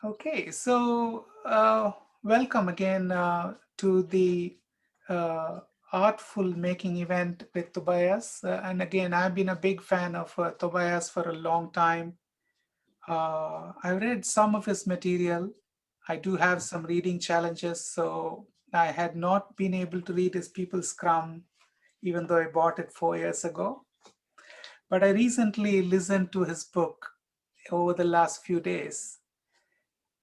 Okay, so welcome again to the uh, Artful Making event with Tobias. And again, I've been a big fan of Tobias for a long time. I've read some of his material. I do have some reading challenges, so I had not been able to read his People Scrum, even though I bought it 4 years ago. But I recently listened to his book over the last few days,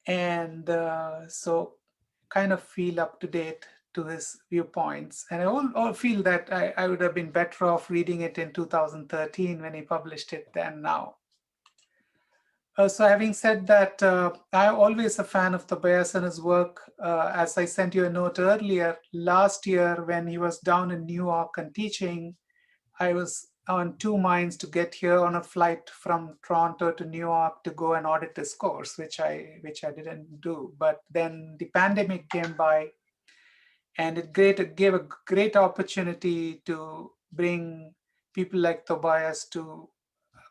and so kind of feel up to date to his viewpoints. And I all feel that I would have been better off reading it in 2013 when he published it than now. So having said that, I'm always a fan of Tobias and his work. As I sent you a note earlier, last year when he was down in New York and teaching, I was on two minds to get here on a flight from Toronto to New York to go and audit this course, which I didn't do. But then the pandemic came by, and it gave a great opportunity to bring people like Tobias to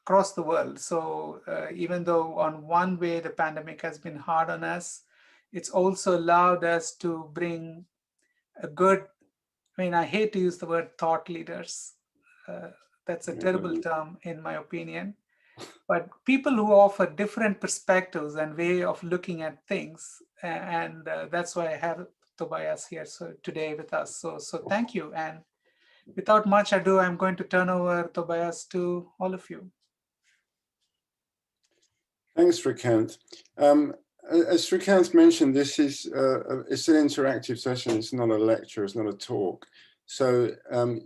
across the world. So even though on one way the pandemic has been hard on us, it's also allowed us to bring a good, I mean, I hate to use the word thought leaders. Uh, that's a Yeah, don't terrible you? term in my opinion. But people who offer different perspectives and way of looking at things, and that's why I have Tobias here so today with us. So thank you. And without much ado, I'm going to turn over Tobias to all of you. Thanks, Srikanth. As Srikanth mentioned, this is it's an interactive session. It's not a lecture. It's not a talk. So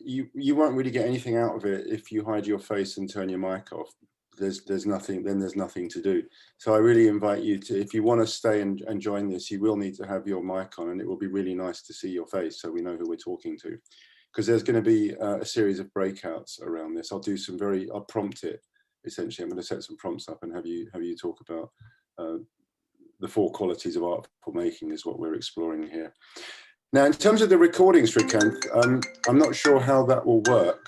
you won't really get anything out of it if you hide your face and turn your mic off. There's nothing. Then there's nothing to do. So I really invite you to, if you want to stay and join this, you will need to have your mic on, and it will be really nice to see your face so we know who we're talking to. Because there's going to be a series of breakouts around this. I'll prompt it. Essentially, I'm going to set some prompts up and have you talk about the four qualities of artful making is what we're exploring here. Now, in terms of the recording, Srikanth, I'm not sure how that will work.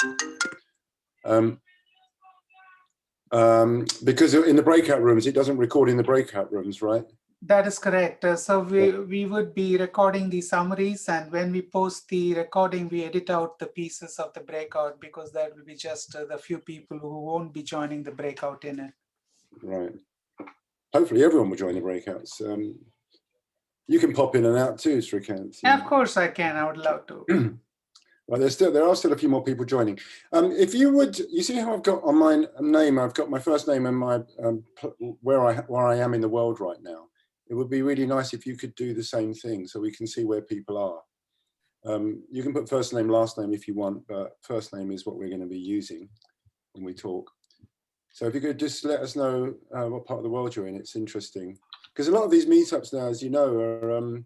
Because in the breakout rooms, it doesn't record in the breakout rooms, right? That is correct. So we would be recording the summaries, and when we post the recording, we edit out the pieces of the breakout because that will be just the few people who won't be joining the breakout in it. Right. Hopefully everyone will join the breakouts. You can pop in and out too, Srikanth. Yeah, of course I can. I would love to. Well, there are still a few more people joining. If you would, you see how I've got on my name, I've got my first name and my where I am in the world right now. It would be really nice if you could do the same thing so we can see where people are. You can put first name, last name if you want, but first name is what we're going to be using when we talk. So if you could just let us know what part of the world you're in, it's interesting. Because a lot of these meetups now, as you know, are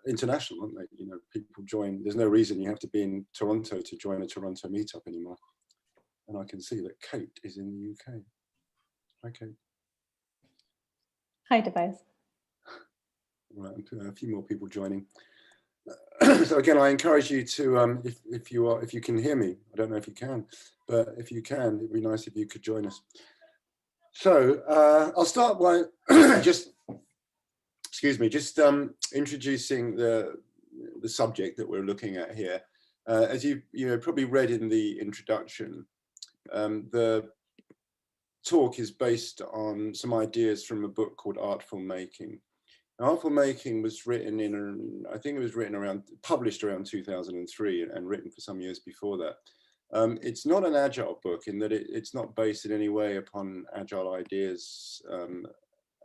international, aren't they? You know, people join. There's no reason you have to be in Toronto to join a Toronto meetup anymore. And I can see that Kate is in the UK. Hi, Kate. Hi, Tobias. Right, a few more people joining. So again, I encourage you to, if you can hear me, I don't know if you can, but if you can, it'd be nice if you could join us. So I'll start by just introducing the subject that we're looking at here. As you probably read in the introduction, the talk is based on some ideas from a book called Artful Making. Artful Making was written in, I think it was published around 2003 and written for some years before that. It's not an agile book in that it's not based in any way upon agile ideas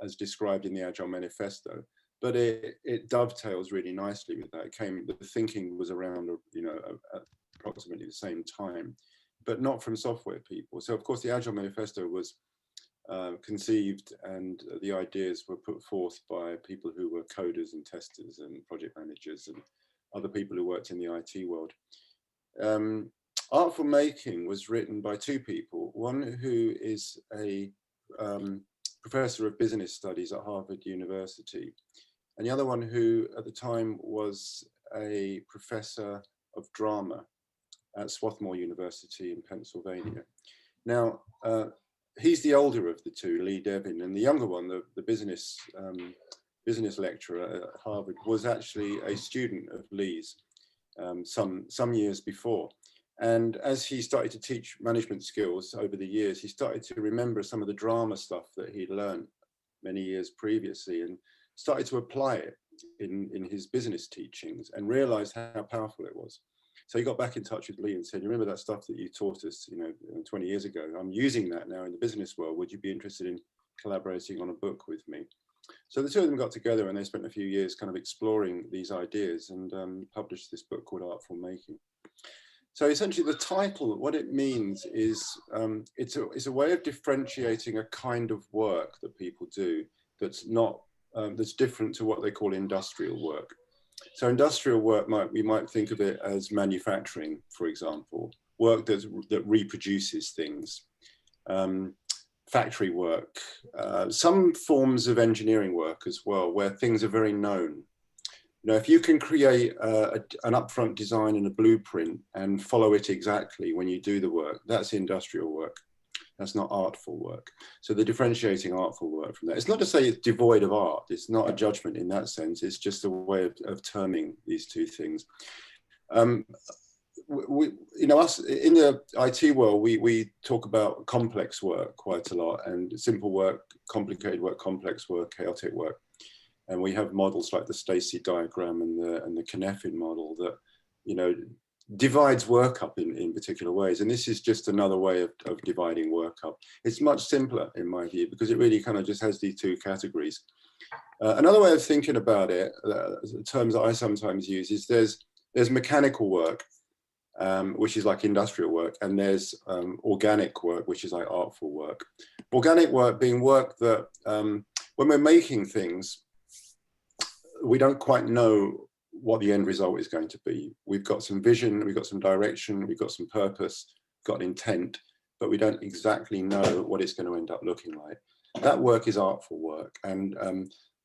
as described in the Agile Manifesto, but it dovetails really nicely with that. The thinking was around, approximately the same time, but not from software people. So of course the Agile Manifesto was conceived and the ideas were put forth by people who were coders and testers and project managers and other people who worked in the IT world. Artful Making was written by two people, one who is a professor of business studies at Harvard University, and the other one who at the time was a professor of drama at Swarthmore University in Pennsylvania. Now, he's the older of the two, Lee Devin, and the younger one, the business lecturer at Harvard, was actually a student of Lee's some years before. And as he started to teach management skills over the years, he started to remember some of the drama stuff that he'd learned many years previously, and started to apply it in his business teachings, and realized how powerful it was. So he got back in touch with Lee and said, "You remember that stuff that you taught us, 20 years ago? I'm using that now in the business world. Would you be interested in collaborating on a book with me?" So the two of them got together, and they spent a few years kind of exploring these ideas, and published this book called Artful Making. So essentially the title, what it means is it's a way of differentiating a kind of work that people do that's not, that's different to what they call industrial work. So industrial work, we might think of it as manufacturing, for example, work that reproduces things, factory work, some forms of engineering work as well, where things are very known. If you can create an upfront design and a blueprint and follow it exactly when you do the work, that's industrial work. That's not artful work. So the differentiating artful work from that. It's not to say it's devoid of art. It's not a judgment in that sense. It's just a way of terming these two things. Us in the IT world, we talk about complex work quite a lot, and simple work, complicated work, complex work, chaotic work. And we have models like the Stacey diagram and the Cynefin model that, divides work up in particular ways. And this is just another way of dividing work up. It's much simpler in my view, because it really kind of just has these two categories. Another way of thinking about it, terms that I sometimes use, is there's mechanical work, which is like industrial work, and there's organic work, which is like artful work. Organic work being work that when we're making things, we don't quite know what the end result is going to be. We've got some vision, we've got some direction, we've got some purpose, got intent, but we don't exactly know what it's going to end up looking like. That work is artful work, and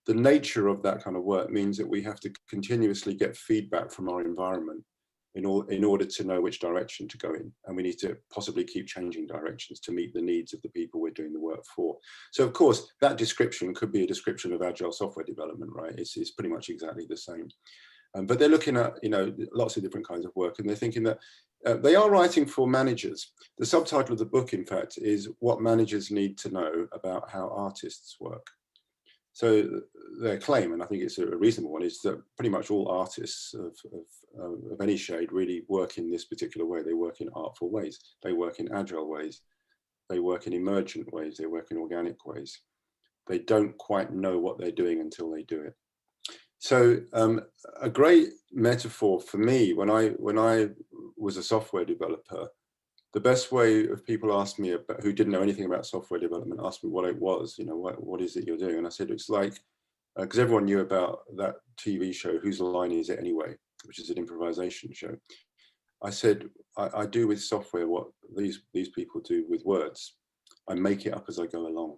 the nature of that kind of work means that we have to continuously get feedback from our environment in order to know which direction to go in, and we need to possibly keep changing directions to meet the needs of the people we're doing the work for. So of course that description could be a description of agile software development, right? It's pretty much exactly the same. But they're looking at lots of different kinds of work, and they're thinking that they are writing for managers. The subtitle of the book, in fact, is What Managers Need to Know About How Artists Work. So their claim, and I think it's a reasonable one, is that pretty much all artists of any shade really work in this particular way. They work in artful ways, they work in agile ways, they work in emergent ways, they work in organic ways. They don't quite know what they're doing until they do it. So a great metaphor for me, when I was a software developer, the best way of people asked me about, who didn't know anything about software development, asked me what it was, what is it you're doing? And I said, it's like, because everyone knew about that TV show, Whose Line Is It Anyway, which is an improvisation show. I said, I do with software what these people do with words. I make it up as I go along.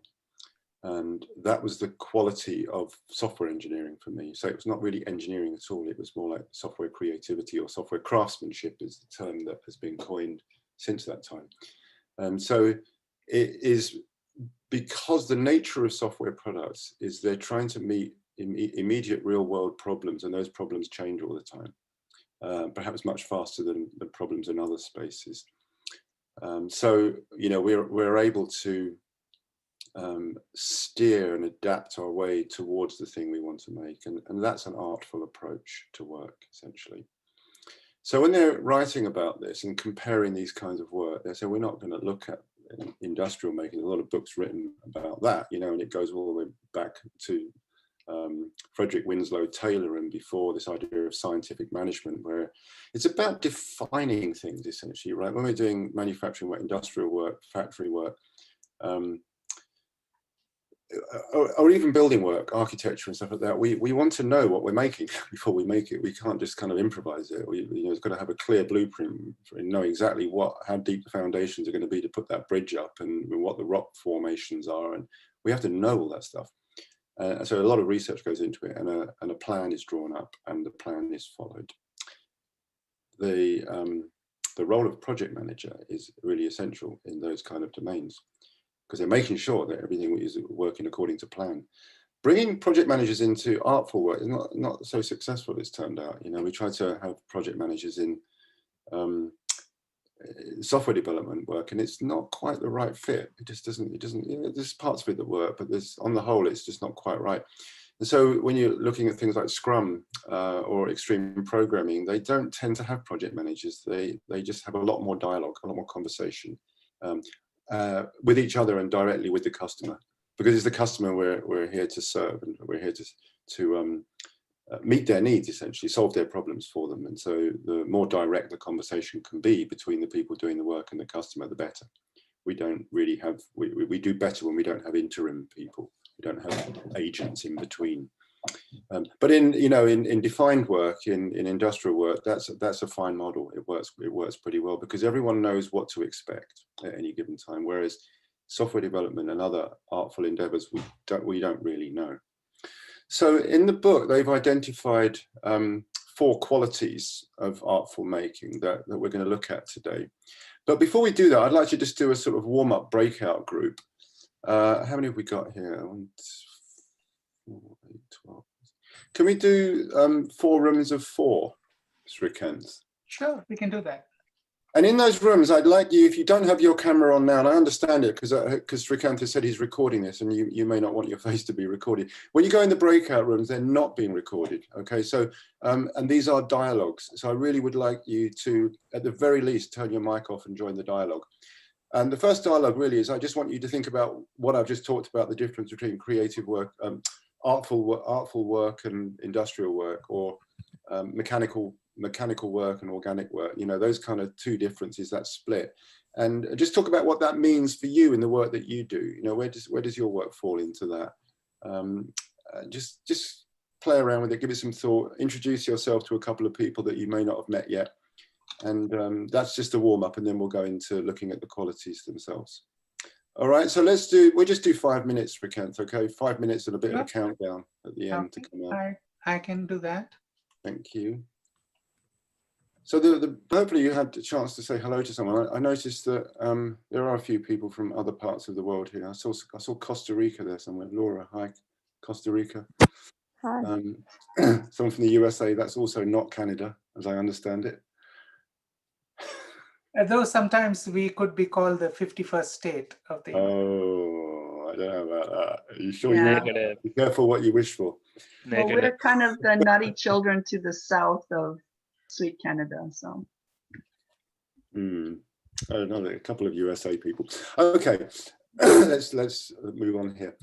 And that was the quality of software engineering for me. So it was not really engineering at all. It was more like software creativity, or software craftsmanship is the term that has been coined since that time. So it is because the nature of software products is they're trying to meet immediate real world problems, and those problems change all the time, perhaps much faster than the problems in other spaces. So, we're able to steer and adapt our way towards the thing we want to make. And that's an artful approach to work, essentially. So when they're writing about this and comparing these kinds of work, they say, we're not going to look at industrial making. There's a lot of books written about that, and it goes all the way back to Frederick Winslow Taylor and before, this idea of scientific management, where it's about defining things, essentially, right? When we're doing manufacturing work, industrial work, factory work, or even building work, architecture and stuff like that, we want to know what we're making before we make it. We can't just kind of improvise it. It's got to have a clear blueprint and know exactly how deep the foundations are going to be to put that bridge up, and what the rock formations are, and we have to know all that stuff. So a lot of research goes into it, and a plan is drawn up, and the plan is followed. The role of project manager is really essential in those kind of domains, because they're making sure that everything is working according to plan. Bringing project managers into artful work is not so successful, it's turned out. You know, we try to have project managers in software development work, and it's not quite the right fit. It doesn't, you know, there's parts of it that work, but there's, on the whole, it's just not quite right. And so when you're looking at things like Scrum or extreme programming, they don't tend to have project managers. They just have a lot more dialogue, a lot more conversation with each other and directly with the customer, because it's the customer we're here to serve, and we're here to meet their needs, essentially solve their problems for them. And so the more direct the conversation can be between the people doing the work and the customer, the better. We don't really have, we do better when we don't have interim people. We don't have agents in between. But in, you know, in defined work, in industrial work, that's a fine model. It works pretty well, because everyone knows what to expect at any given time. Whereas software development and other artful endeavors, we don't really know. So in the book, they've identified 4 qualities of artful making that we're going to look at today. But before we do that, I'd like to just do a sort of warm-up breakout group. How many have we got here? 1, 2, 4, 8, 12. Can we do 4 rooms of 4, Srikanth? Sure, we can do that. And in those rooms, I'd like you, if you don't have your camera on now, and I understand it, because Srikanth has said he's recording this, and you may not want your face to be recorded. When you go in the breakout rooms, they're not being recorded, okay? So, and these are dialogues. So I really would like you to, at the very least, turn your mic off and join the dialogue. And the first dialogue really is, I just want you to think about what I've just talked about, the difference between creative work, artful work and industrial work, or mechanical work and organic work, you know, those kind of 2 differences, that split. And just talk about what that means for you in the work that you do. You know, where does your work fall into that? Just play around with it, give it some thought, introduce yourself to a couple of people that you may not have met yet. And that's just a warm up, and then we'll go into looking at the qualities themselves. All right, so we'll just do 5 minutes, Srikanth, okay? 5 minutes and a bit of a countdown at the end to come out. I can do that. Thank you. So hopefully you had a chance to say hello to someone. I noticed that there are a few people from other parts of the world here. I saw Costa Rica there somewhere. Laura, hi, Costa Rica. Hi. Someone from the USA. That's also not Canada, as I understand it. Though sometimes we could be called the 51st state of the Union. Oh, I don't know about that. Are you sure? Yeah. You be careful what you wish for. Well, we're kind of the nutty children to the south of sweet Canada, so. I don't know, a couple of USA people. Okay, let's move on here.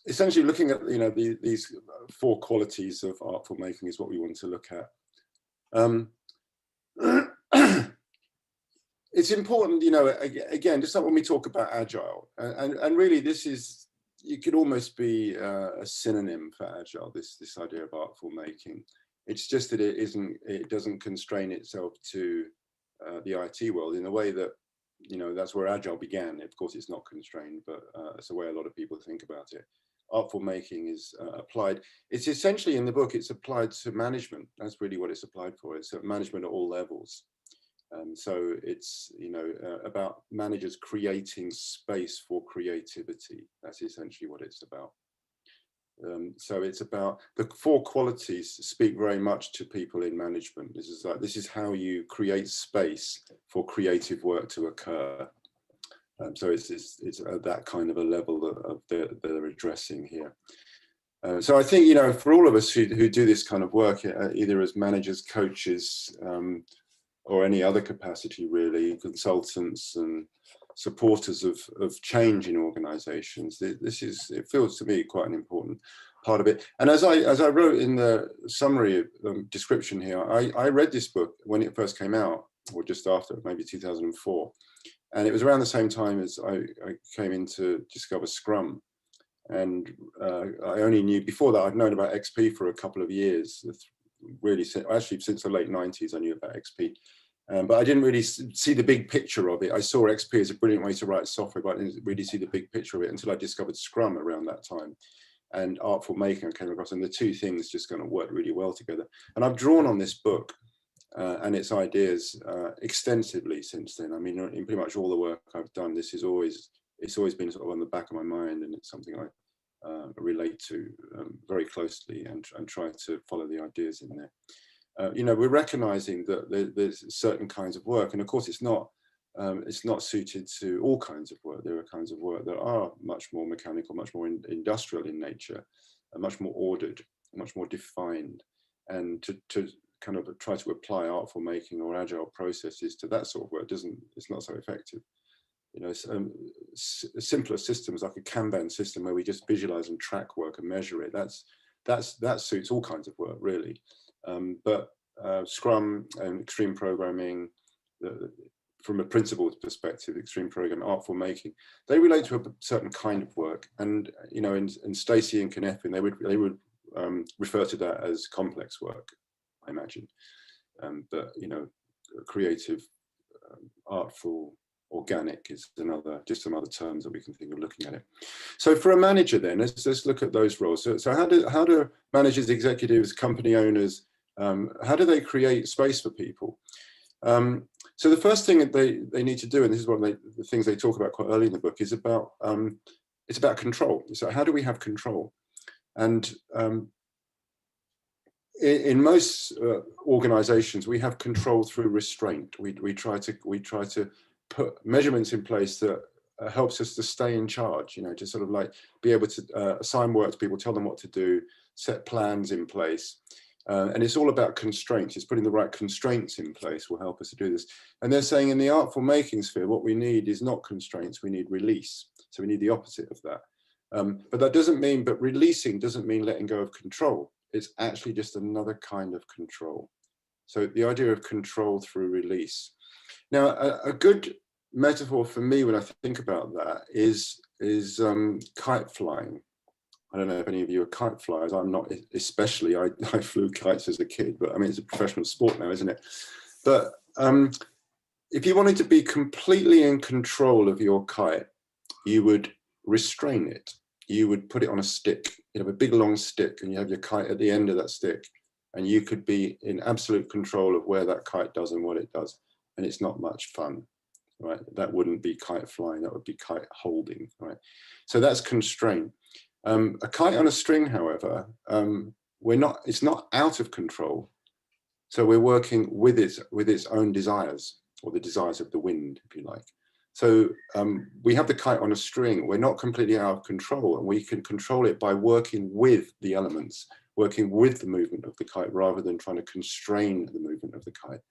Essentially, looking at, you know, these 4 qualities of artful making is what we want to look at. It's important, you know, again, just like when we talk about agile, and really this is, you could almost be a synonym for agile, this idea of artful making. It's just that it doesn't constrain itself to the IT world in a way that, you know, that's where agile began. Of course, it's not constrained, but it's the way a lot of people think about it. Artful making is applied. It's essentially, in the book, it's applied to management. That's really what it's applied for. It's management at all levels. So it's, you know, about managers creating space for creativity. That's essentially what it's about. So it's about the 4 qualities speak very much to people in management. This is how you create space for creative work to occur. So it's at that kind of a level that they're addressing here. So I think, you know, for all of us who do this kind of work, either as managers, coaches, or any other capacity, really, consultants and supporters of change in organizations, it feels to me quite an important part of it. And as I wrote in the summary description here, I read this book when it first came out, or just after, maybe 2004. And it was around the same time as I came in to discover Scrum. And I only knew, before that, I'd known about XP for a couple of years. Really, actually, since the late 90s, I knew about XP. But I didn't really see the big picture of it. I saw XP as a brilliant way to write software, but I didn't really see the big picture of it until I discovered Scrum around that time. And Artful Making I came across, and the 2 things just kind of worked really well together. And I've drawn on this book and its ideas extensively since then. I mean, in pretty much all the work I've done, it's always been sort of on the back of my mind, and it's something I relate to very closely and try to follow the ideas in there. You know, we're recognizing that there's certain kinds of work, and of course it's not suited to all kinds of work. There are kinds of work that are much more mechanical, much more industrial in nature, and much more ordered, much more defined, and to kind of try to apply artful making or agile processes to that sort of work it's not so effective. You know, simpler systems like a Kanban system where we just visualize and track work and measure it, that suits all kinds of work really. But Scrum and extreme programming, from a principles perspective, extreme programming, artful making, they relate to a certain kind of work. And you know, in Stacey and Kneffin, they would refer to that as complex work, I imagine. But you know, creative, artful, organic is just some other terms that we can think of looking at it. So for a manager then, let's look at those roles. So how do managers, executives, company owners, how do they create space for people? So the first thing that they need to do, and this is one of the things they talk about quite early in the book, is about it's about control. So how do we have control? And in most organizations, we have control through restraint. We try to put measurements in place that helps us to stay in charge, you know, to sort of like be able to assign work to people, tell them what to do, set plans in place. And it's all about constraints. It's putting the right constraints in place will help us to do this. And they're saying in the artful making sphere, what we need is not constraints, we need release. So we need the opposite of that. But that doesn't mean, but releasing doesn't mean letting go of control. It's actually just another kind of control. So the idea of control through release. Now, a good metaphor for me when I think about that is kite flying. I don't know if any of you are kite flyers. I'm not especially. I flew kites as a kid, but I mean, it's a professional sport now, isn't it? But if you wanted to be completely in control of your kite, you would restrain it. You would put it on a stick. You have a big long stick and you have your kite at the end of that stick, and you could be in absolute control of where that kite does and what it does. And it's not much fun, right? That wouldn't be kite flying, that would be kite holding, right? So that's constraint. A kite on a string, however, it's not out of control. So we're working with its own desires, or the desires of the wind, if you like. So we have the kite on a string. We're not completely out of control, and we can control it by working with the elements, working with the movement of the kite, rather than trying to constrain the movement of the kite.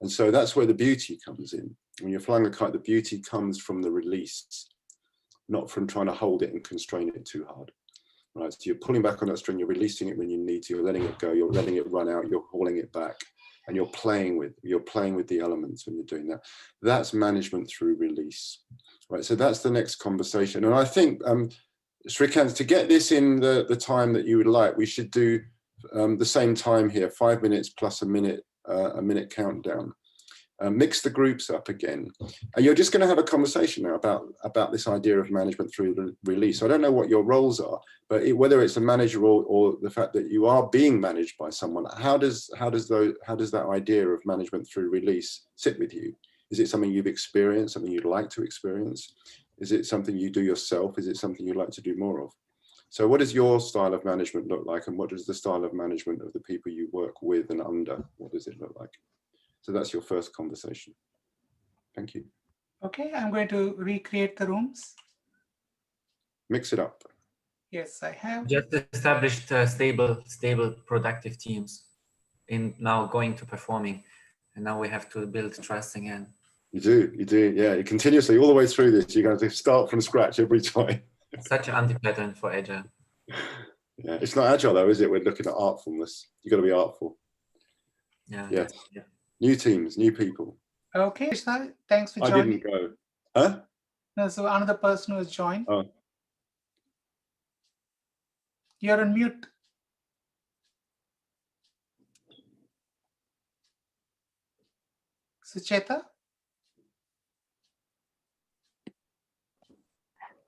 And so that's where the beauty comes in. When you're flying a kite, the beauty comes from the release, not from trying to hold it and constrain it too hard. Right, so you're pulling back on that string, you're releasing it when you need to, you're letting it go, you're letting it run out, you're hauling it back, and you're playing with the elements when you're doing that. That's management through release. Right, so that's the next conversation. And I think, Srikant, to get this in the time that you would like, we should do the same time here, 5 minutes plus a minute countdown. Mix the groups up again, and you're just going to have a conversation now about this idea of management through the release. So I don't know what your roles are, but whether it's a manager or the fact that you are being managed by someone, how does that idea of management through release sit with you? Is it something you've experienced, something you'd like to experience? Is it something you do yourself? Is it something you'd like to do more of? So what does your style of management look like, and what does the style of management of the people you work with and under, what does it look like? So that's your first conversation. Thank you. Okay, I'm going to recreate the rooms. Mix it up. Yes, I have. Just established stable, productive teams in now going to performing. And now we have to build trust again. You do. Yeah, you continuously, all the way through this, you're going to start from scratch every time. Such an anti-pattern for agile. Yeah, it's not agile though, is it? We're looking at artfulness. You've got to be artful. Yeah. Yeah. New teams, new people. Okay, Krishna, thanks for joining. I didn't go. Huh? No, so another person who has joined. Oh. You're on mute. Sucheta?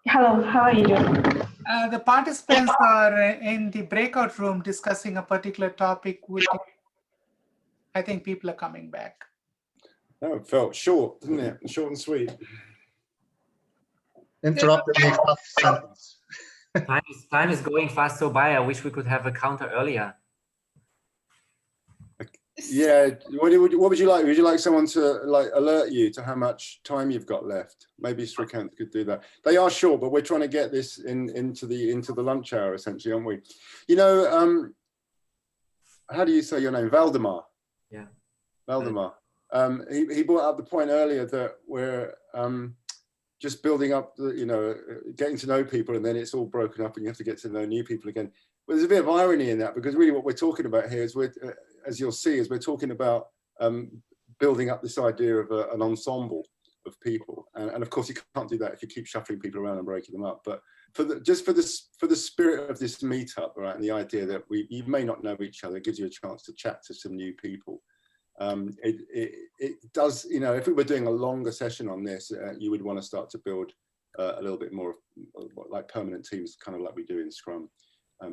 Hello, how are you doing? The participants are in the breakout room discussing a particular topic with you. I think people are coming back. Oh, it felt short, didn't it? Short and sweet. Interrupted mid sentence. Time is going fast so by. I wish we could have a counter earlier. Yeah, what would you like? Would you like someone to like alert you to how much time you've got left? Maybe Srikanth could do that. They are short, but we're trying to get this into the lunch hour essentially, aren't we? You know, how do you say your name? Valdemar. Yeah. Valdemar. He brought up the point earlier that we're just building up, you know, getting to know people, and then it's all broken up, and you have to get to know new people again. Well, there's a bit of irony in that, because really what we're talking about here is, as you'll see, is we're talking about building up this idea of an ensemble of people, and of course you can't do that if you keep shuffling people around and breaking them up. But for the spirit of this meetup, right, and the idea that you may not know each other, it gives you a chance to chat to some new people. It does, you know, if we were doing a longer session on this, you would want to start to build a little bit more like permanent teams, kind of like we do in Scrum.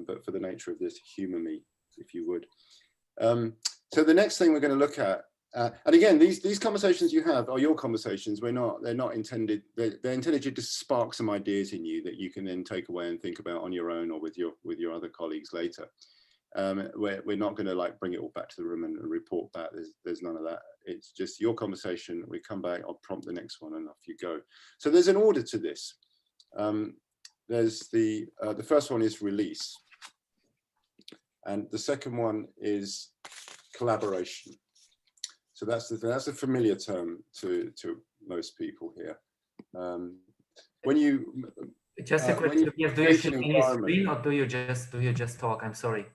But for the nature of this, humour me, if you would. So the next thing we're going to look at, and again, these conversations you have are your conversations. They're not intended. They're intended to just spark some ideas in you that you can then take away and think about on your own or with your other colleagues later. We're not going to like bring it all back to the room and report back. There's none of that. It's just your conversation. We come back. I'll prompt the next one, and off you go. So there's an order to this. There's the first one is release, and the second one is collaboration. So that's a familiar term to most people here. When you just a question, do you share any screen, or do you just talk? I'm sorry.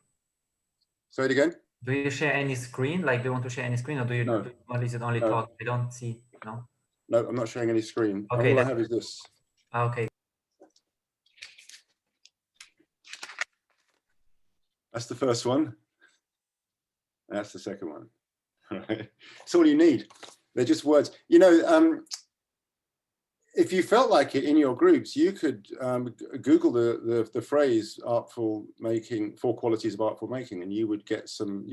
Say it again. Do you share any screen? Like, do you want to share any screen, or do you? No. Or is it only talk? I don't see. No. No, I'm not sharing any screen. Okay. All I have is this. Okay. That's the first one. That's the second one. All right. It's all you need. They're just words. You know, if you felt like it in your groups, you could Google the phrase "artful making," 4 qualities of artful making, and you would get some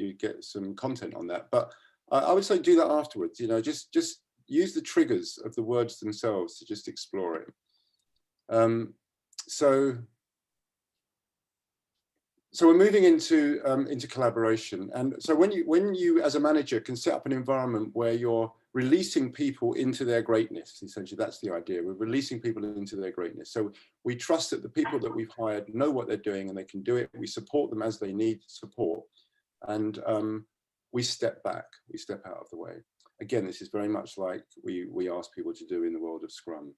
content on that. But I would say do that afterwards. You know, just use the triggers of the words themselves to just explore it. So we're moving into collaboration, and so when you as a manager can set up an environment where you're releasing people into their greatness, essentially that's the idea. We're releasing people into their greatness. So we trust that the people that we've hired know what they're doing and they can do it. We support them as they need support, and we step back, we step out of the way. Again, this is very much like we ask people to do in the world of Scrum,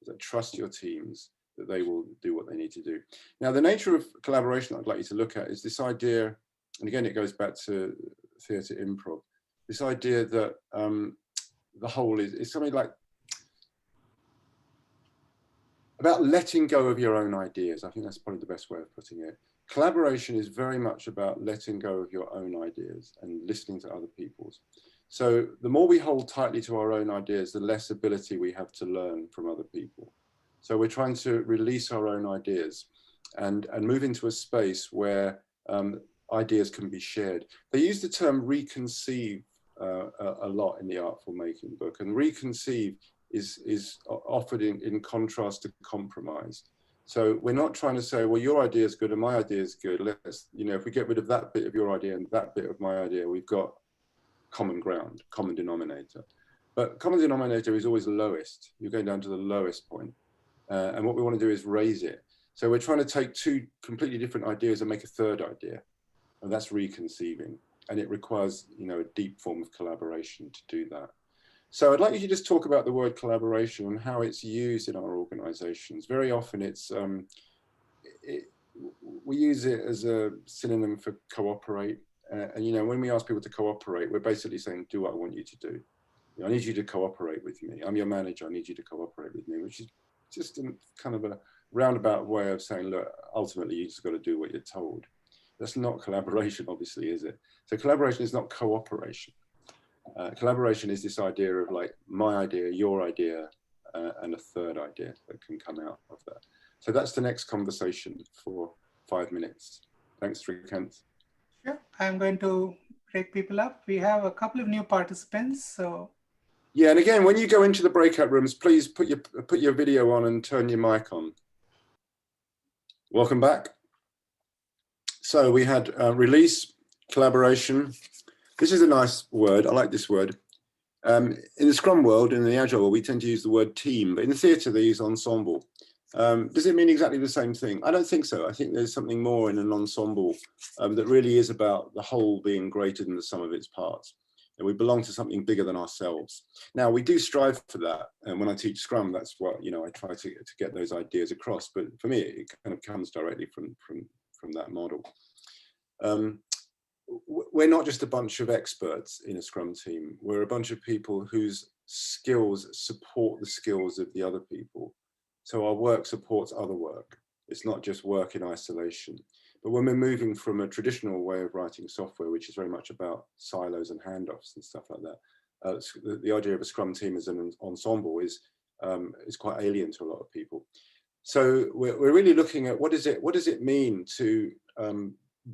is that trust your teams that they will do what they need to do. Now, the nature of collaboration I'd like you to look at is this idea, and again, it goes back to theatre improv, this idea that the whole is something like about letting go of your own ideas. I think that's probably the best way of putting it. Collaboration is very much about letting go of your own ideas and listening to other people's. So the more we hold tightly to our own ideas, the less ability we have to learn from other people. So we're trying to release our own ideas and move into a space where ideas can be shared. They use the term reconceive a lot in the Artful Making book, and reconceive is offered in contrast to compromise. So we're not trying to say, well, your idea is good and my idea is good. Let's, you know, if we get rid of that bit of your idea and that bit of my idea, we've got common ground, common denominator. But common denominator is always lowest. You're going down to the lowest point. And what we want to do is raise it. So we're trying to take 2 completely different ideas and make a third idea. And that's reconceiving. And it requires, you know, a deep form of collaboration to do that. So I'd like you to just talk about the word collaboration and how it's used in our organizations. Very often we use it as a synonym for cooperate. And, you know, when we ask people to cooperate, we're basically saying, do what I want you to do. You know, I need you to cooperate with me. I'm your manager. I need you to cooperate with me, which is just kind of a roundabout way of saying, look, ultimately, you just got to do what you're told. That's not collaboration, obviously, is it? So collaboration is not cooperation. Collaboration is this idea of like my idea, your idea, and a third idea that can come out of that. So that's the next conversation for 5 minutes. Thanks, Srikanth. Sure. I'm going to break people up. We have a couple of new participants, so. Yeah, and again, when you go into the breakout rooms, please put your video on and turn your mic on. Welcome back. So we had release, collaboration. This is a nice word. I like this word. In the Scrum world, in the Agile world, we tend to use the word team, but in the theatre they use ensemble. Does it mean exactly the same thing? I don't think so. I think there's something more in an ensemble that really is about the whole being greater than the sum of its parts. And we belong to something bigger than ourselves. Now, we do strive for that. And when I teach Scrum, that's what, I try to get those ideas across. But for me, it kind of comes directly from that model. We're not just a bunch of experts in a Scrum team. We're a bunch of people whose skills support the skills of the other people. So our work supports other work. It's not just work in isolation. But when we're moving from a traditional way of writing software, which is very much about silos and handoffs and stuff like that, the idea of a Scrum team as an ensemble is quite alien to a lot of people. So we're really looking at what does it mean to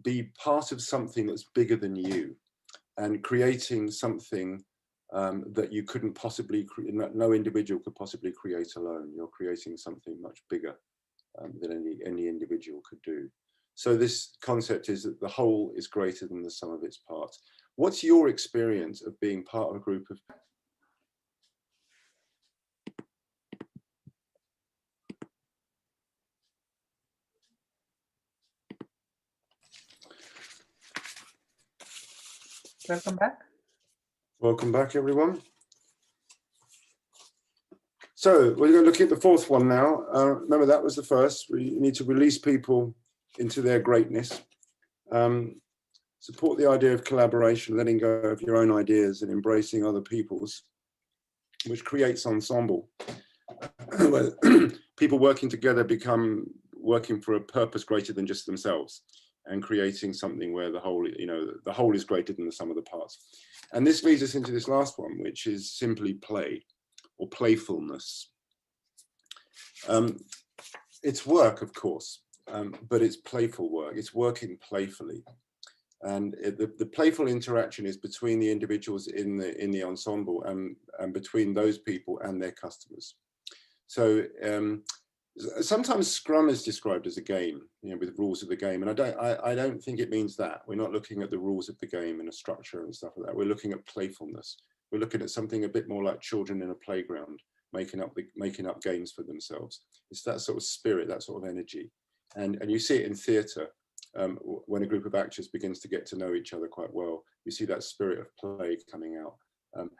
be part of something that's bigger than you, and creating something that you couldn't possibly, no individual could possibly create alone. You're creating something much bigger than any individual could do. So this concept is that the whole is greater than the sum of its parts. What's your experience of being part of a group of? Welcome back. Welcome back, everyone. So we're going to look at the fourth one now. Remember, that was the first. We need to release people into their greatness. Support the idea of collaboration, letting go of your own ideas and embracing other people's, which creates ensemble. Where people working together become working for a purpose greater than just themselves, and creating something where the whole, the whole is greater than the sum of the parts. And this leads us into this last one, which is simply play, or playfulness. It's work, of course, but it's playful work. It's working playfully. And the playful interaction is between the individuals in the ensemble and between those people and their customers. So sometimes Scrum is described as a game, with rules of the game, and I don't think it means that. We're not looking at the rules of the game and a structure and stuff like that. We're looking at playfulness. We're looking at something a bit more like children in a playground, making up games for themselves. It's that sort of spirit, that sort of energy, and you see it in theatre. When a group of actors begins to get to know each other quite well, you see that spirit of play coming out,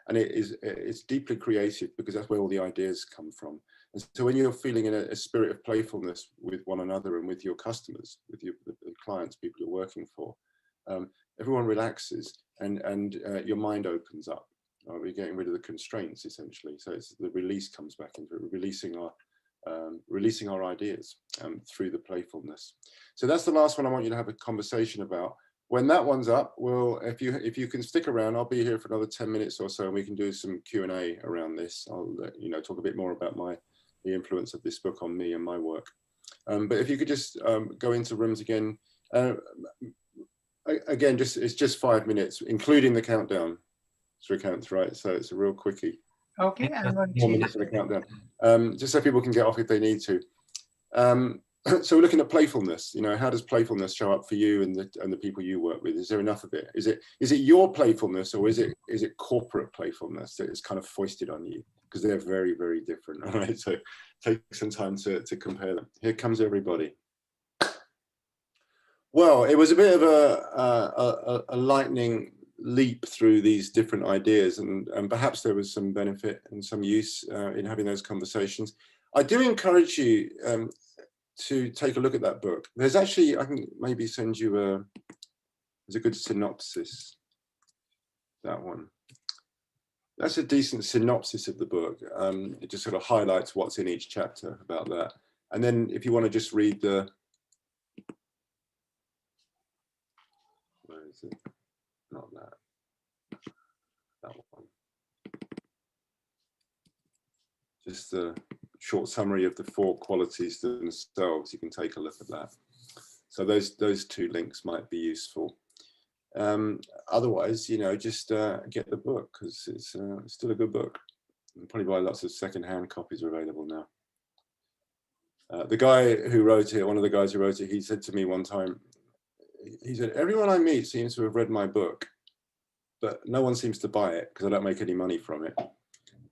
and it's deeply creative, because that's where all the ideas come from. And so when you're feeling in a spirit of playfulness with one another and with your customers, with the clients, people you're working for, everyone relaxes, and your mind opens up. We're getting rid of the constraints, essentially. So it's the release comes back into it, releasing our ideas through the playfulness. So that's the last one I want you to have a conversation about. When that one's up, if you can stick around, I'll be here for another 10 minutes or so, and we can do some Q&A around this. I'll talk a bit more about the influence of this book on me and my work. But if you could just go into rooms again. Again, it's just 5 minutes, including the countdown. 3 counts, right? So it's a real quickie. Okay, I'm going 4 to. minutes of the countdown. Just so people can get off if they need to. So we're looking at playfulness. How does playfulness show up for you and the people you work with? Is there enough of it? Is it your playfulness, or is it corporate playfulness that is kind of foisted on you? Because they're very, very different. All right. So take some time to compare them. Here comes everybody. Well, it was a bit of a lightning leap through these different ideas, and perhaps there was some benefit and some use in having those conversations. I do encourage you to take a look at that book. There's actually, I can maybe send you there's a good synopsis. That one. That's a decent synopsis of the book. It just sort of highlights what's in each chapter about that. And then if you want to just read where is it? Not that one. Just a short summary of the 4 qualities themselves. You can take a look at that. So those 2 links might be useful. Otherwise, just get the book, because it's still a good book. And probably buy lots of second-hand copies are available now. The guy who wrote it, one of the guys who wrote it, he said to me one time, he said, everyone I meet seems to have read my book, but no one seems to buy it because I don't make any money from it.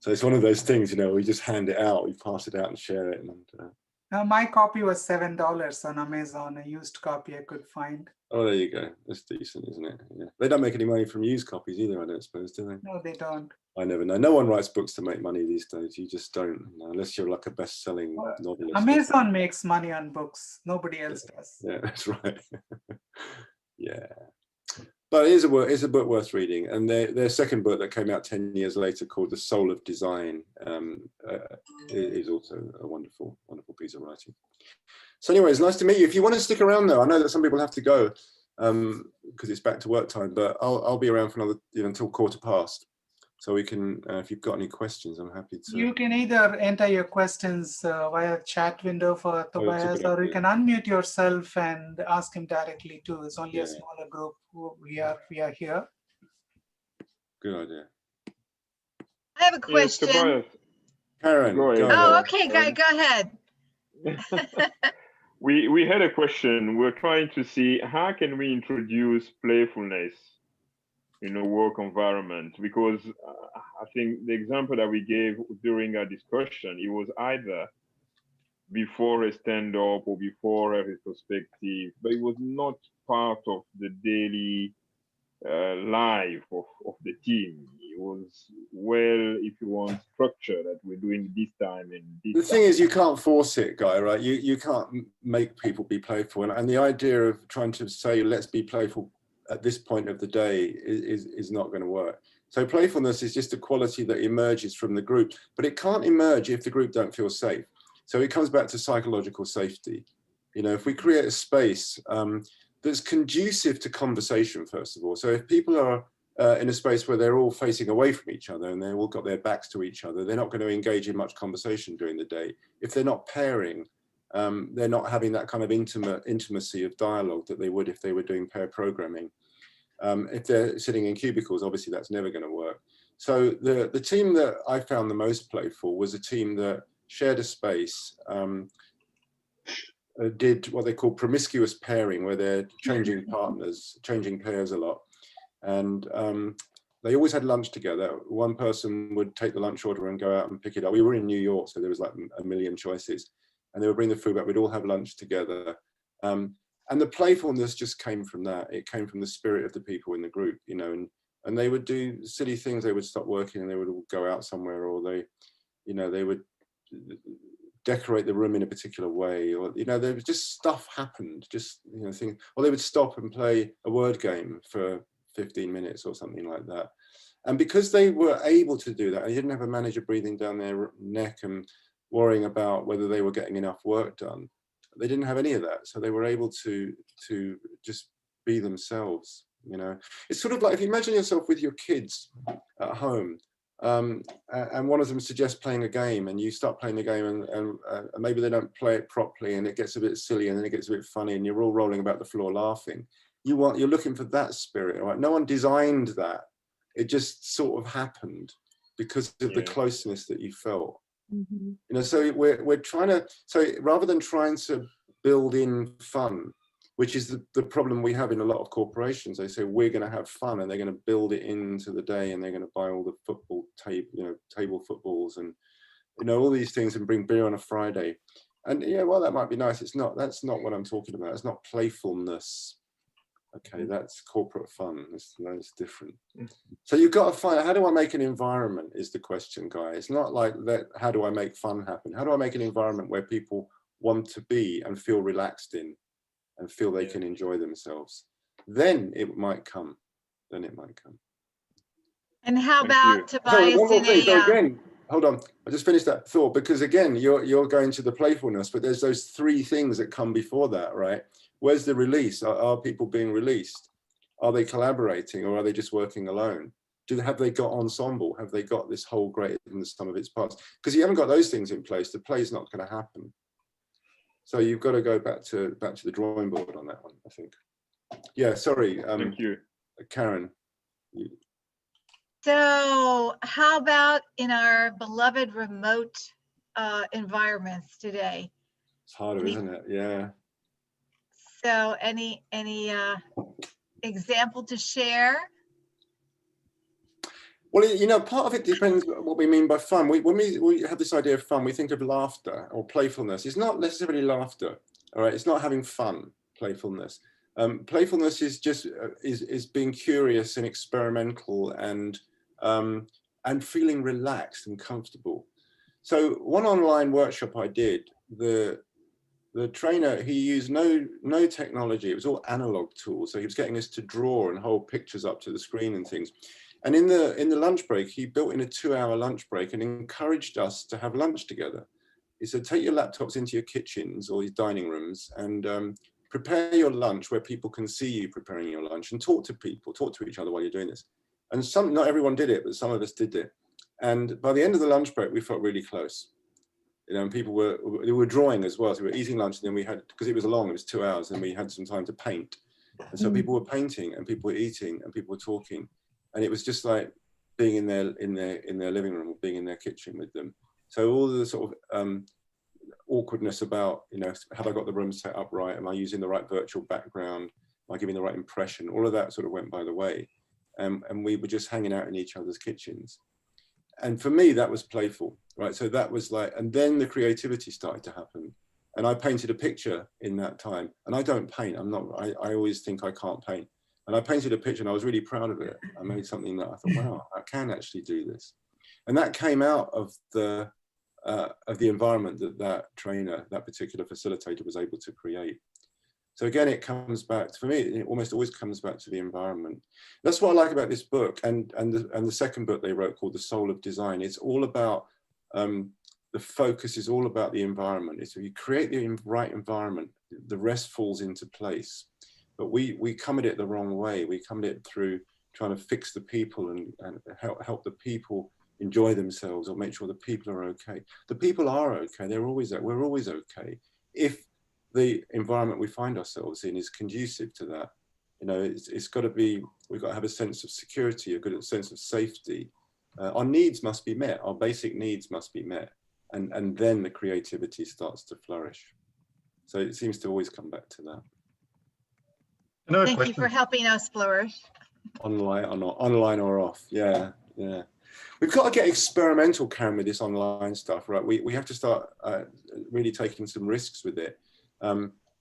So it's one of those things, we just hand it out, we pass it out and share it. And, my copy was $7 on Amazon, a used copy I could find. oh, there you go. That's decent, isn't it? Yeah. They don't make any money from used copies either, I don't suppose, do they? No, they don't. I never know. No one writes books to make money these days. You just don't, unless you're like a best-selling novelist. Amazon makes money on books. Nobody else does. Yeah, that's right. Yeah. But it is a book worth reading. And their second book that came out 10 years later, called The Soul of Design, is also a wonderful, wonderful piece of writing. So anyway, it's nice to meet you. If you want to stick around though, I know that some people have to go because it's back to work time, but I'll be around for another, until 15:15. So we can, if you've got any questions, I'm happy to. You can either enter your questions via chat window for Tobias, or you can unmute yourself and ask him directly too. It's only a smaller group. We are here. Good idea. I have a question. Tobias. Karen, go ahead. Oh, okay, go ahead. We had a question. We're trying to see how can we introduce playfulness in a work environment, because I think the example that we gave during our discussion, it was either before a stand-up or before a retrospective, but it was not part of the daily life of the team. It was, well, if you want, structure that we're doing this time and this The thing is, you can't force it, Guy, right? You can't make people be playful. And the idea of trying to say, let's be playful at this point of the day is not going to work. So playfulness is just a quality that emerges from the group, but it can't emerge if the group don't feel safe. So it comes back to psychological safety. If we create a space that's conducive to conversation, first of all. So if people are in a space where they're all facing away from each other and they've all got their backs to each other, they're not going to engage in much conversation during the day. If they're not pairing, they're not having that kind of intimacy of dialogue that they would if they were doing pair programming. If they're sitting in cubicles, obviously that's never going to work. So the team that I found the most playful was a team that shared a space, did what they call promiscuous pairing, where they're changing partners, changing pairs a lot. And they always had lunch together. One person would take the lunch order and go out and pick it up. We were in New York, so there was like a million choices. And they would bring the food back. We'd all have lunch together. And the playfulness just came from that. It came from the spirit of the people in the group, and they would do silly things. They would stop working and they would all go out somewhere, or they would decorate the room in a particular way, or, there was just stuff happened, just, things, or they would stop and play a word game for 15 minutes or something like that. And because they were able to do that, and they didn't have a manager breathing down their neck and worrying about whether they were getting enough work done, they didn't have any of that. So they were able to just be themselves, It's sort of like if you imagine yourself with your kids at home, and one of them suggests playing a game, and you start playing the game, and maybe they don't play it properly, and it gets a bit silly, and then it gets a bit funny, and you're all rolling about the floor laughing. You're looking for that spirit, right? No one designed that. It just sort of happened because of the closeness that you felt. Mm-hmm. So we're trying to, so rather than trying to build in fun, which is the problem we have in a lot of corporations, they say we're going to have fun, and they're going to build it into the day, and they're going to buy all the football table footballs and all these things, and bring beer on a Friday. And well, that might be nice. That's not what I'm talking about. It's not playfulness. Okay, that's corporate fun. That's different. So you've got to find, how do I make an environment is the question, Guy. It's not like that, how do I make fun happen? How do I make an environment where people want to be and feel relaxed in and feel they can enjoy themselves? Then it might come. And how about Tobias? So one more thing. So again, hold on. I just finished that thought, because again, you're going to the playfulness, but there's those three things that come before that, right? Where's the release? Are people being released? Are they collaborating, or are they just working alone? Have they got ensemble? Have they got this whole greater than the sum of its parts? Because you haven't got those things in place, the play's not going to happen. So you've got to go back to the drawing board on that one, I think. Yeah, sorry. Thank you. Karen. So how about in our beloved remote environments today? It's harder, isn't it? Yeah. So any example to share? Well, you know, part of it depends what we mean by fun. When we have this idea of fun, we think of laughter or playfulness. It's not necessarily laughter, all right? It's not having fun, playfulness. Playfulness is just is being curious and experimental and feeling relaxed and comfortable. So one online workshop I did, the trainer, he used no technology. It was all analog tools. So he was getting us to draw and hold pictures up to the screen and things. And in the lunch break, he built in a 2-hour lunch break and encouraged us to have lunch together. He said, take your laptops into your kitchens or your dining rooms and prepare your lunch where people can see you preparing your lunch, and talk to people, talk to each other while you're doing this. And not everyone did it, but some of us did it. And by the end of the lunch break, we felt really close. You know, and people were drawing as well. So we were eating lunch, and then we had, because it was long, it was 2 hours, and we had some time to paint. And so people were painting, and people were eating, and people were talking. And it was just like being in their living room or being in their kitchen with them. So all the sort of awkwardness about, you know, have I got the room set up right? Am I using the right virtual background? Am I giving the right impression? All of that sort of went by the way. And we were just hanging out in each other's kitchens. And for me, that was playful, right? So that was like, and then the creativity started to happen. And I painted a picture in that time. And I don't paint. I always think I can't paint. And I painted a picture and I was really proud of it. I made something that I thought, wow, I can actually do this. And that came out of the environment that trainer, that particular facilitator was able to create. So again, it comes back, for me, it almost always comes back to the environment. That's what I like about this book and the second book they wrote called The Soul of Design. It's all about, the focus is all about the environment. It's if you create the right environment, the rest falls into place. But we come at it the wrong way. We come at it through trying to fix the people and help the people enjoy themselves or make sure the people are okay. The people are okay. We're always okay if the environment we find ourselves in is conducive to that. You know, it's got to be. We've got to have a sense of security, a good sense of safety. Our needs must be met. Our basic needs must be met, and then the creativity starts to flourish. So it seems to always come back to that. Another Thank question. you for helping us flourish. Online or not, online or off. Yeah. We've got to get experimental, Karen, with this online stuff, right? We have to start really taking some risks with it.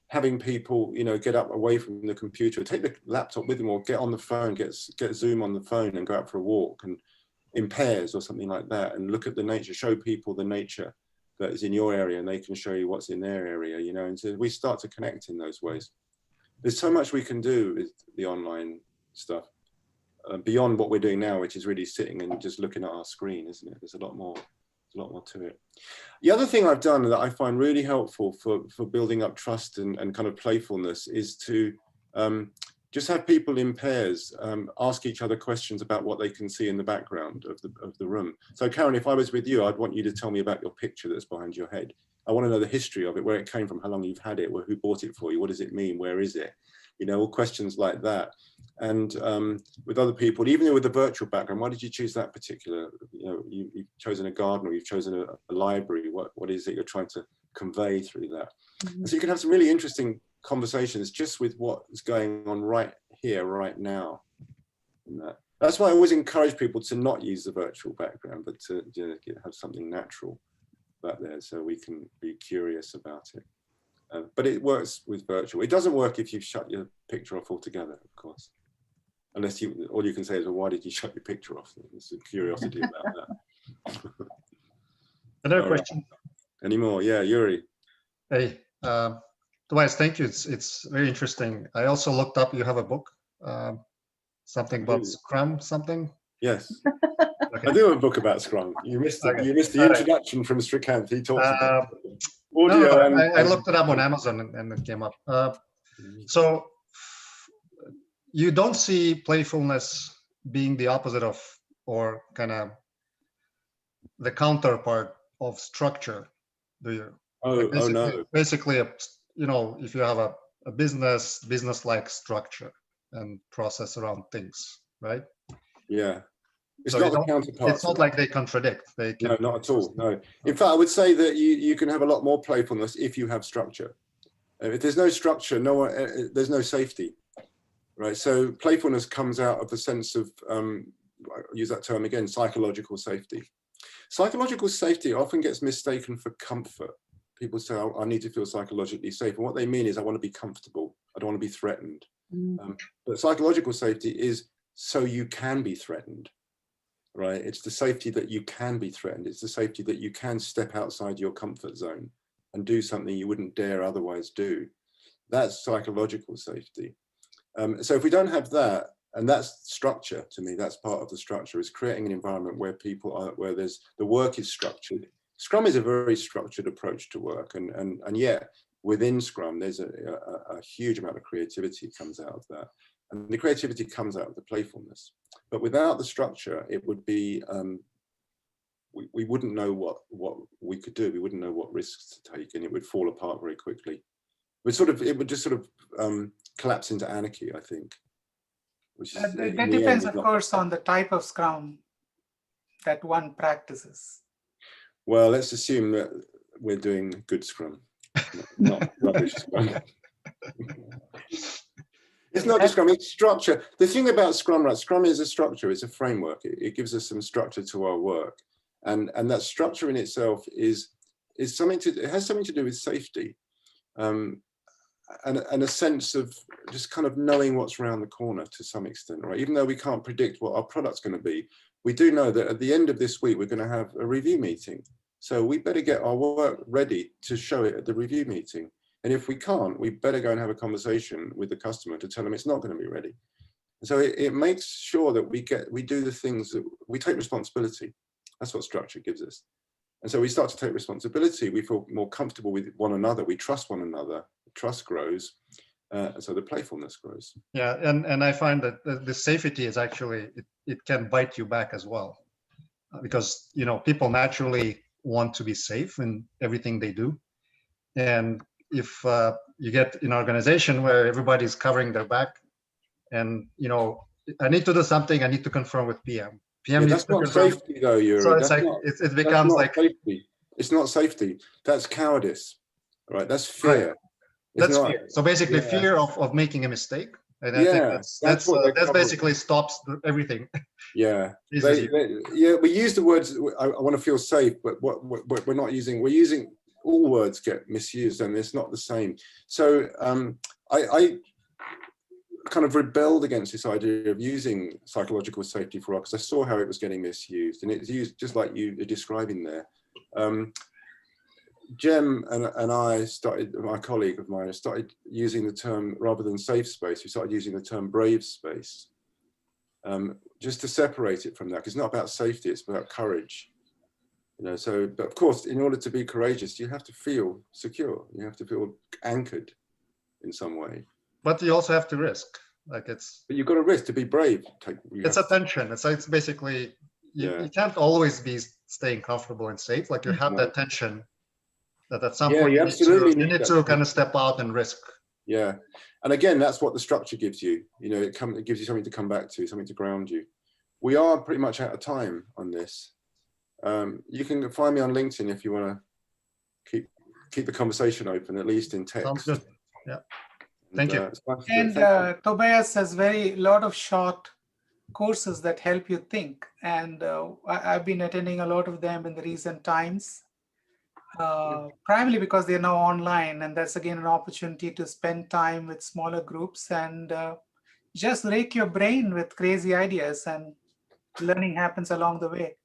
Having people, you know, get up away from the computer, take the laptop with them, or get on the phone, get Zoom on the phone and go out for a walk and in pairs or something like that, and look at the nature, show people the nature that is in your area, and they can show you what's in their area, you know. And so we start to connect in those ways. There's so much we can do with the online stuff beyond what we're doing now, which is really sitting and just looking at our screen, isn't it? There's a lot more to it. The other thing I've done that I find really helpful for building up trust and kind of playfulness is to just have people in pairs ask each other questions about what they can see in the background of the room. So Karen, if I was with you, I'd want you to tell me about your picture that's behind your head. I want to know the history of it, where it came from, how long you've had it, who bought it for you, what does it mean, where is it? You know, all questions like that. And with other people, even with the virtual background, why did you choose that particular, you know, you've chosen a garden or you've chosen a library, what is it you're trying to convey through that? Mm-hmm. So you can have some really interesting conversations just with what's going on right here, right now. That's why I always encourage people to not use the virtual background, but to have something natural back there so we can be curious about it. But it works with virtual. It doesn't work if you shut your picture off altogether, of course. Unless all you can say is, well, why did you shut your picture off? There's a curiosity about that. Another question. Any more? Yeah, Yuri. Hey, Tobias, thank you. It's very interesting. I also looked up, you have a book, something about Scrum, something? Yes. Okay. I do have a book about Scrum. You missed the introduction from Srikanth. He talks about audio. No, I looked it up on Amazon and it came up. So you don't see playfulness being the opposite of, or kind of the counterpart of structure, do you? Oh no. Basically, you know, if you have a business-like structure, and process around things, right? Yeah. It's So not the counterpart. it's not like they contradict. They can, no, not at all. No. In fact, I would say that you can have a lot more playfulness if you have structure. If there's no structure, there's no safety, right? So playfulness comes out of the sense of, I use that term again, psychological safety. Psychological safety often gets mistaken for comfort. People say, I need to feel psychologically safe. And what they mean is I want to be comfortable. I don't want to be threatened. But psychological safety is so you can be threatened, right? It's the safety that you can be threatened. It's the safety that you can step outside your comfort zone and do something you wouldn't dare otherwise do. That's psychological safety. So if we don't have that, and that's structure to me, that's part of the structure, is creating an environment where people are, where there's, the work is structured. Scrum is a very structured approach to work. And yeah, within Scrum, there's a huge amount of creativity comes out of that. And the creativity comes out of the playfulness. But without the structure, it would be, we wouldn't know what we could do. We wouldn't know what risks to take, and it would fall apart very quickly. It would just sort of collapse into anarchy, I think. Which is, that depends, of course, on the type of Scrum that one practices. Well, let's assume that we're doing good Scrum, not rubbish Scrum. It's not just Scrum, it's structure. The thing about Scrum, right? Scrum is a structure, it's a framework. It gives us some structure to our work. And that structure in itself is something to, it has something to do with safety. And a sense of just kind of knowing what's around the corner to some extent, right? Even though we can't predict what our product's going to be, we do know that at the end of this week, we're going to have a review meeting. So we better get our work ready to show it at the review meeting. And if we can't, we better go and have a conversation with the customer to tell them it's not going to be ready. And so it makes sure that we do the things that we take responsibility. That's what structure gives us. And so we start to take responsibility. We feel more comfortable with one another. We trust one another. Trust grows, and so the playfulness grows. Yeah, and I find that the safety is actually, it can bite you back as well, because people naturally want to be safe in everything they do, and if you get an organization where everybody's covering their back, and I need to do something, I need to confirm with PM. PM that's not safety though, Yuri. So it's it becomes like safety. It's not safety. That's cowardice, right? That's fear. Right. That's fear. So basically, fear of making a mistake. And I think that basically stops everything. Yeah. We use the words, I want to feel safe, but what we're not using, we're using, all words get misused and it's not the same. So I kind of rebelled against this idea of using psychological safety for all, because I saw how it was getting misused, and it's used just like you are describing there. Jem and I started, my colleague of mine, started using the term, rather than safe space, we started using the term brave space, just to separate it from that, because it's not about safety, it's about courage. So, but of course, in order to be courageous, you have to feel secure, you have to feel anchored in some way. But you also have to risk, but you've got to risk to be brave. It's a tension. It's basically, you can't always be staying comfortable and safe, like you have that tension. That at some point you need to kind of step out and risk. Yeah, and again, that's what the structure gives you. It gives you something to come back to, something to ground you. We are pretty much out of time on this. You can find me on LinkedIn if you want to keep the conversation open, at least in text. Sounds good. Yeah. Thank you. And Tobias has lot of short courses that help you think, and I've been attending a lot of them in the recent times. Primarily because they're now online, and that's again an opportunity to spend time with smaller groups and just rake your brain with crazy ideas, and learning happens along the way.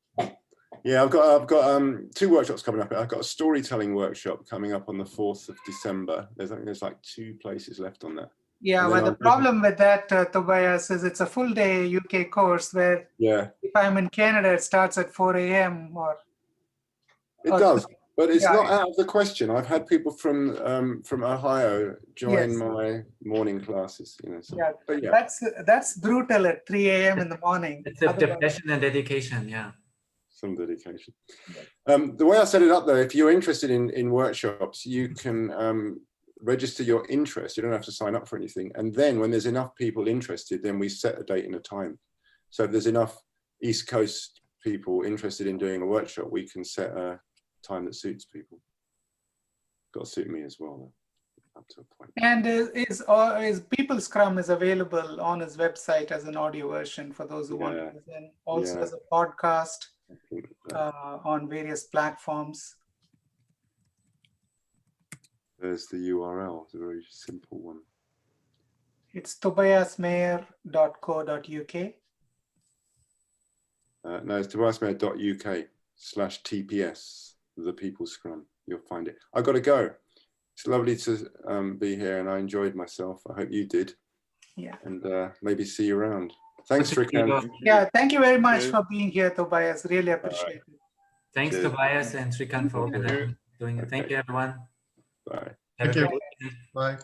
Yeah, I've got 2 workshops coming up. I've got a storytelling workshop coming up on the 4th of December. I think there's like 2 places left on that. Yeah, well, the problem with that, Tobias, is it's a full day UK course where if I'm in Canada, it starts at 4 a.m. It does. But it's not out of the question. I've had people from Ohio join my morning classes. So, that's brutal at 3 a.m. in the morning. It's a depression and dedication, Some dedication. The way I set it up, though, if you're interested in workshops, you can register your interest. You don't have to sign up for anything. And then when there's enough people interested, then we set a date and a time. So if there's enough East Coast people interested in doing a workshop, we can set a time that suits people. Got to suit me as well, though, up to a point. And is People Scrum is available on his website as an audio version for those who want to listen. Also as a podcast on various platforms. There's the URL. It's a very simple one. It's tobiasmayer.co.uk. No, it's tobiasmayer.uk/TPS, the People Scrum. You'll find it. I've got to go. It's lovely to be here, and I enjoyed myself. I hope you did. Yeah. And maybe see you around. Thanks, Srikanth. Yeah, thank you very much for being here, Tobias. Really appreciate it. Thanks, Cheers. Tobias and Srikanth for doing it. Thank you, everyone. Bye. Have Thank a you. great weekend. Bye.